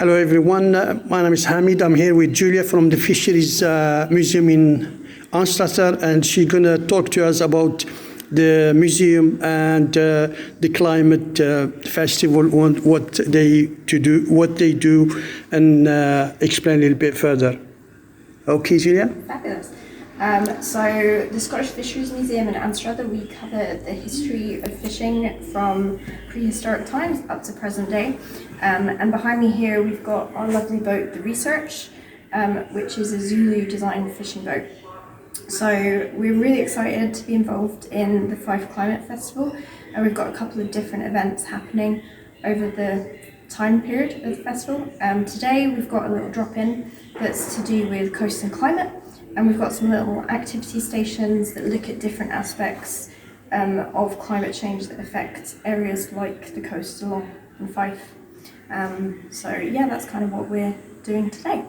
Hello everyone, my name is Hamid. I'm here with Julia from the Fisheries Museum in Anstrater, and she's going to talk to us about the museum and the climate festival and what they do, and explain a little bit further. Okay, Julia? Fabulous. So the Scottish Fisheries Museum in Anstrater, we cover the history of fishing from prehistoric times up to present day. And behind me here we've got our lovely boat, the Research, which is a Zulu designed fishing boat. So we're really excited to be involved in the Fife Climate Festival, and we've got a couple of different events happening over the time period of the festival. Today we've got a little drop-in that's to do with coast and climate, and we've got some little activity stations that look at different aspects of climate change that affect areas like the coast along in Fife. So yeah, that's kind of what we're doing today.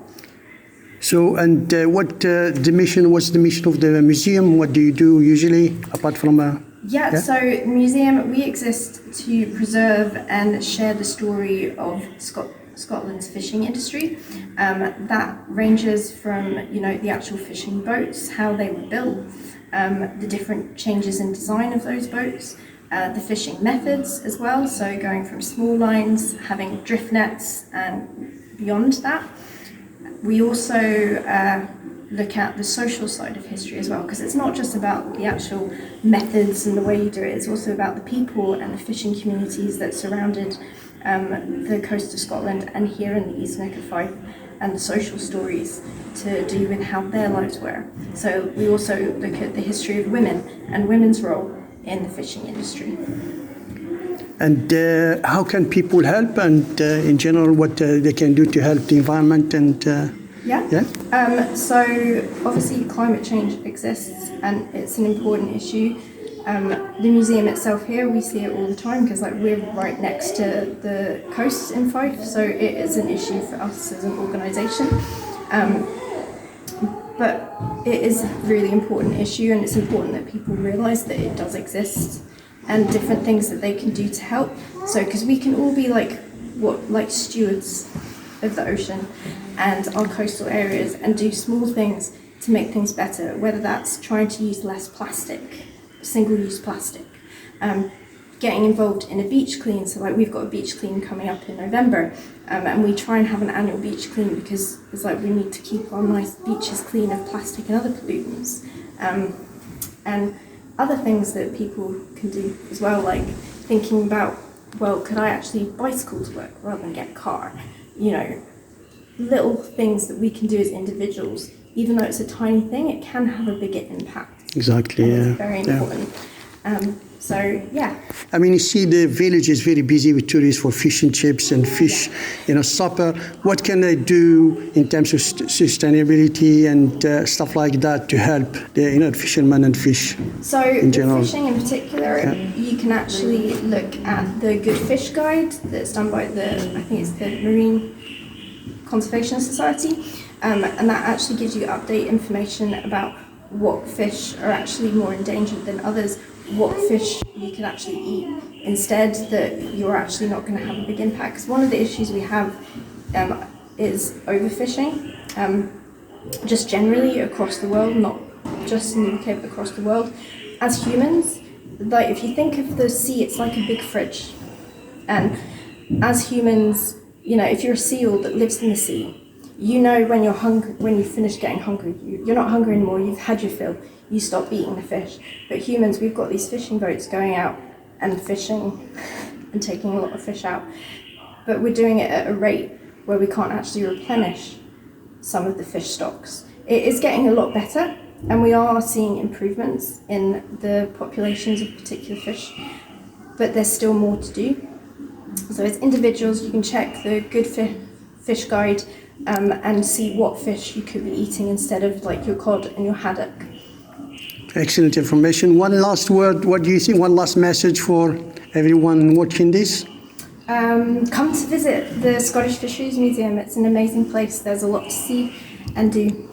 So, and what's the mission of the museum? What do you do usually, apart from So the museum, we exist to preserve and share the story of Scotland's fishing industry. That ranges from, the actual fishing boats, how they were built, the different changes in design of those boats, the fishing methods as well, so going from small lines, having drift nets, and beyond that. We also look at the social side of history as well, because it's not just about the actual methods and the way you do it, it's also about the people and the fishing communities that surrounded the coast of Scotland and here in the East Neck of Fife, and the social stories to do with how their lives were. So we also look at the history of women and women's role in the fishing industry. And how can people help, and in general what they can do to help the environment and So obviously climate change exists and it's an important issue. The museum itself here, we see it all the time because we're right next to the coast in Fife, so it is an issue for us as an organisation. But it is a really important issue, and it's important that people realise that it does exist and different things that they can do to help. So, because we can all be like stewards of the ocean and our coastal areas and do small things to make things better, whether that's trying to use less plastic, single-use plastic, getting involved in a beach clean. So we've got a beach clean coming up in November, and we try and have an annual beach clean because it's we need to keep our nice beaches clean of plastic and other pollutants. And other things that people can do as well, like thinking about, could I actually bicycle to work rather than get a car? Little things that we can do as individuals, even though it's a tiny thing, it can have a bigger impact. Exactly, It's very important. I mean, you see the village is very busy with tourists for fish and chips and fish, supper. What can they do in terms of sustainability and stuff like that to help the fishermen and fish in general? Fishing in particular, you can actually look at the Good Fish Guide that's done by I think it's the Marine Conservation Society, and that actually gives you update information about what fish are actually more endangered than others, what fish you can actually eat instead, that you're actually not going to have a big impact. Because one of the issues we have is overfishing, just generally across the world, not just in the UK but across the world. As humans, if you think of the sea, it's like a big fridge, and as humans, if you're a seal that lives in the sea, when you're hungry, when you finish getting hungry, you're not hungry anymore, you've had your fill, you stop eating the fish. But humans, we've got these fishing boats going out and fishing and taking a lot of fish out, but we're doing it at a rate where we can't actually replenish some of the fish stocks. It is getting a lot better, and we are seeing improvements in the populations of particular fish, but there's still more to do. So as individuals, you can check the Good Fish Guide and see what fish you could be eating instead of your cod and your haddock. Excellent information. One last word, what do you think? One last message for everyone watching this? Come to visit the Scottish Fisheries Museum. It's an amazing place. There's a lot to see and do.